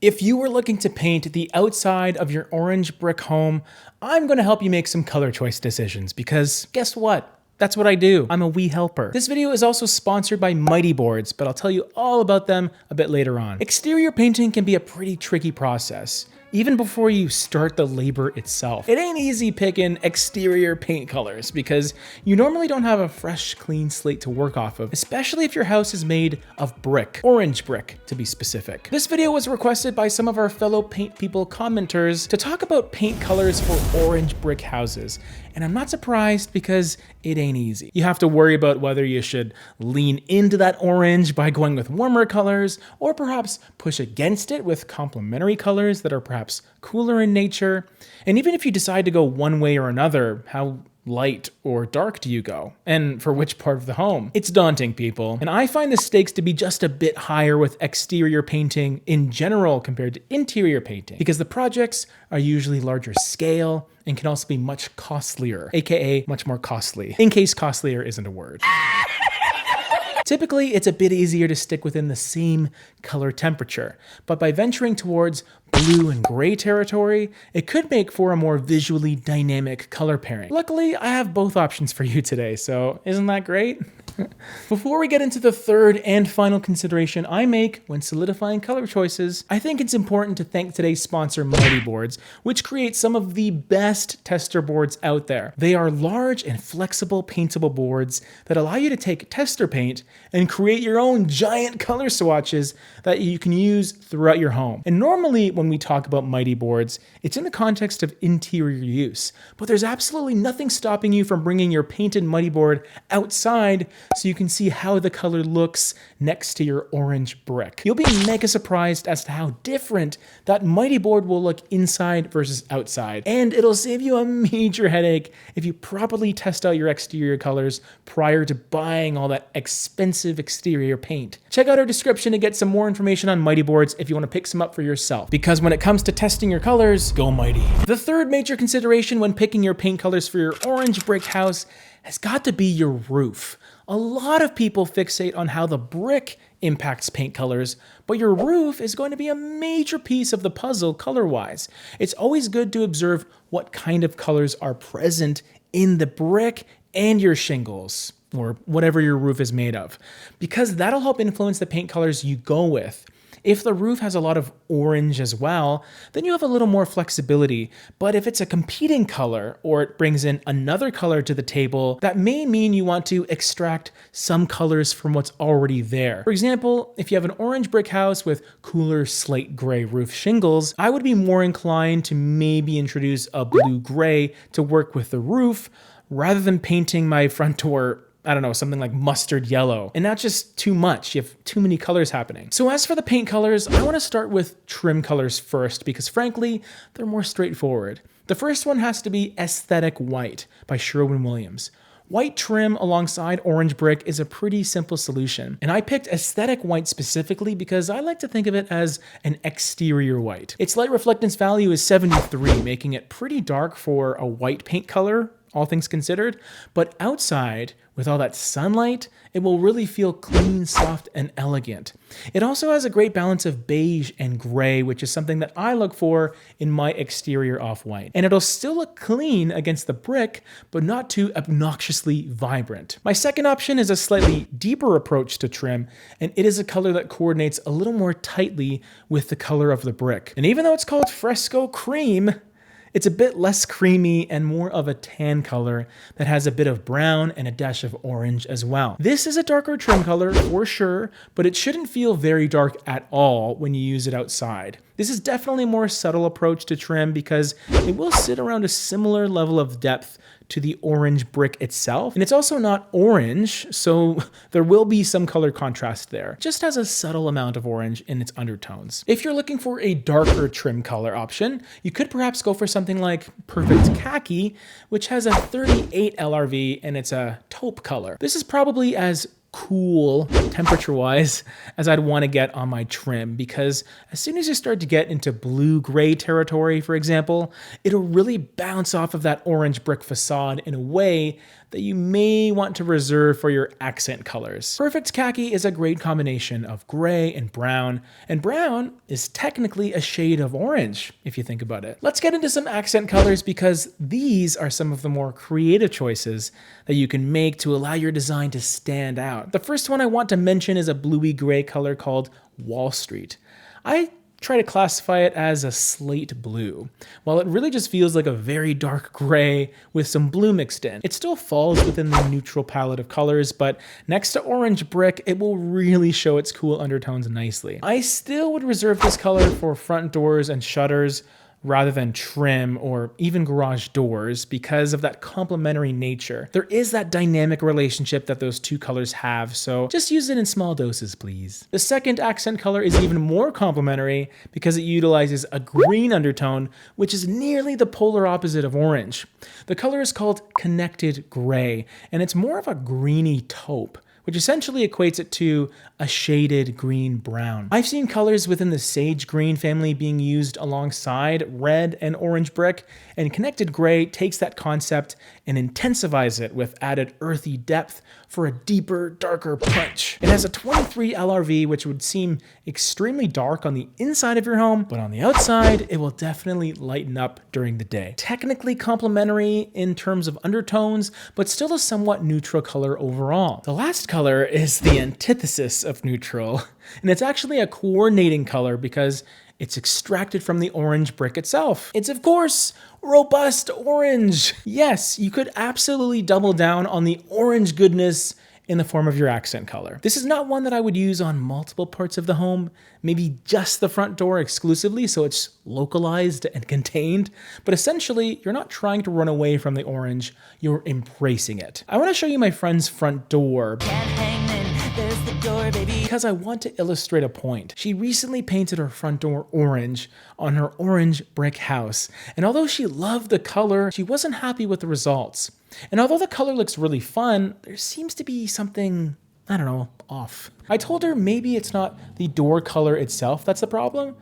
If you were looking to paint the outside of your orange brick home, I'm going to help you make some color choice decisions because guess what? That's what I do. I'm a wee helper. This video is also sponsored by Mighty Boards, but I'll tell you all about them a bit later on. Exterior painting can be a pretty tricky process, even before you start the labor itself. It ain't easy picking exterior paint colors because you normally don't have a fresh, clean slate to work off of, especially if your house is made of brick, orange brick to be specific. This video was requested by some of our fellow paint people commenters to talk about paint colors for orange brick houses. And I'm not surprised because it ain't easy. You have to worry about whether you should lean into that orange by going with warmer colors, or perhaps push against it with complementary colors that are perhaps cooler in nature. And even if you decide to go one way or another, how light or dark do you go? And for which part of the home? It's daunting, people. And I find the stakes to be just a bit higher with exterior painting in general compared to interior painting, because the projects are usually larger scale and can also be much costlier, aka much more costly, in case costlier isn't a word. Typically, it's a bit easier to stick within the same color temperature, but by venturing towards blue and gray territory, it could make for a more visually dynamic color pairing. Luckily, I have both options for you today, so isn't that great? Before we get into the third and final consideration I make when solidifying color choices, I think it's important to thank today's sponsor, Mighty Boards, which creates some of the best tester boards out there. They are large and flexible paintable boards that allow you to take tester paint and create your own giant color swatches that you can use throughout your home. And normally when we talk about Mighty Boards, it's in the context of interior use, but there's absolutely nothing stopping you from bringing your painted Mighty Board outside so you can see how the color looks next to your orange brick. You'll be mega surprised as to how different that Mighty Board will look inside versus outside. And it'll save you a major headache if you properly test out your exterior colors prior to buying all that expensive exterior paint. Check out our description to get some more information on Mighty Boards if you want to pick some up for yourself. Because when it comes to testing your colors, go Mighty. The third major consideration when picking your paint colors for your orange brick house has got to be your roof. A lot of people fixate on how the brick impacts paint colors, but your roof is going to be a major piece of the puzzle color-wise. It's always good to observe what kind of colors are present in the brick and your shingles, or whatever your roof is made of, because that'll help influence the paint colors you go with. If the roof has a lot of orange as well, then you have a little more flexibility. But if it's a competing color or it brings in another color to the table, that may mean you want to extract some colors from what's already there. For example, if you have an orange brick house with cooler slate gray roof shingles, I would be more inclined to maybe introduce a blue gray to work with the roof rather than painting my front door, I don't know, something like mustard yellow. And not just too much, you have too many colors happening. So as for the paint colors, I want to start with trim colors first because frankly, they're more straightforward. The first one has to be Aesthetic White by Sherwin-Williams. White trim alongside orange brick is a pretty simple solution. And I picked Aesthetic White specifically because I like to think of it as an exterior white. Its light reflectance value is 73, making it pretty dark for a white paint color, all things considered, but outside, with all that sunlight, it will really feel clean, soft, and elegant. It also has a great balance of beige and gray, which is something that I look for in my exterior off-white. And it'll still look clean against the brick, but not too obnoxiously vibrant. My second option is a slightly deeper approach to trim, and it is a color that coordinates a little more tightly with the color of the brick. And even though it's called Fresco Cream, it's a bit less creamy and more of a tan color that has a bit of brown and a dash of orange as well. This is a darker trim color for sure, but it shouldn't feel very dark at all when you use it outside. This is definitely a more subtle approach to trim because it will sit around a similar level of depth to the orange brick itself. And it's also not orange, so there will be some color contrast there. It just has a subtle amount of orange in its undertones. If you're looking for a darker trim color option, you could perhaps go for something like Perfect Khaki, which has a 38 LRV and it's a taupe color. This is probably as cool temperature-wise as I'd want to get on my trim, because as soon as you start to get into blue-gray territory, for example, it'll really bounce off of that orange brick facade in a way that you may want to reserve for your accent colors. Perfect khaki is a great combination of gray and brown is technically a shade of orange, if you think about it. Let's get into some accent colors because these are some of the more creative choices that you can make to allow your design to stand out. The first one I want to mention is a bluey gray color called Wall Street. I try to classify it as a slate blue. While it really just feels like a very dark gray with some blue mixed in. It still falls within the neutral palette of colors, but next to orange brick, it will really show its cool undertones nicely. I still would reserve this color for front doors and shutters rather than trim or even garage doors because of that complementary nature. There is that dynamic relationship that those two colors have, so just use it in small doses, please. The second accent color is even more complementary because it utilizes a green undertone, which is nearly the polar opposite of orange. The color is called Connected Gray, and it's more of a greeny taupe, which essentially equates it to a shaded green-brown. I've seen colors within the sage green family being used alongside red and orange brick, and Connected Gray takes that concept and intensifies it with added earthy depth for a deeper, darker punch. It has a 23 LRV, which would seem extremely dark on the inside of your home, but on the outside, it will definitely lighten up during the day. Technically complementary in terms of undertones, but still a somewhat neutral color overall. The last color is the antithesis of neutral, and it's actually a coordinating color because it's extracted from the orange brick itself. It's, of course, robust orange. Yes, you could absolutely double down on the orange goodness in the form of your accent color. This is not one that I would use on multiple parts of the home, maybe just the front door exclusively, so it's localized and contained, but essentially you're not trying to run away from the orange, you're embracing it. I wanna show you my friend's front door because I want to illustrate a point. She recently painted her front door orange on her orange brick house, and although she loved the color, she wasn't happy with the results. And although the color looks really fun, there seems to be something, I don't know, off. I told her maybe it's not the door color itself that's the problem,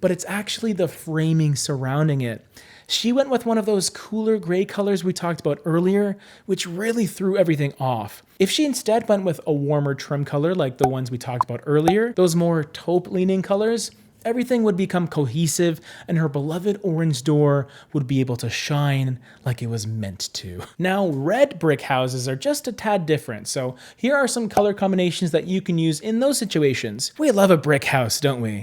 but it's actually the framing surrounding it. She went with one of those cooler gray colors we talked about earlier, which really threw everything off. If she instead went with a warmer trim color like the ones we talked about earlier, those more taupe-leaning colors, everything would become cohesive and her beloved orange door would be able to shine like it was meant to. Now, red brick houses are just a tad different, so here are some color combinations that you can use in those situations. We love a brick house, don't we?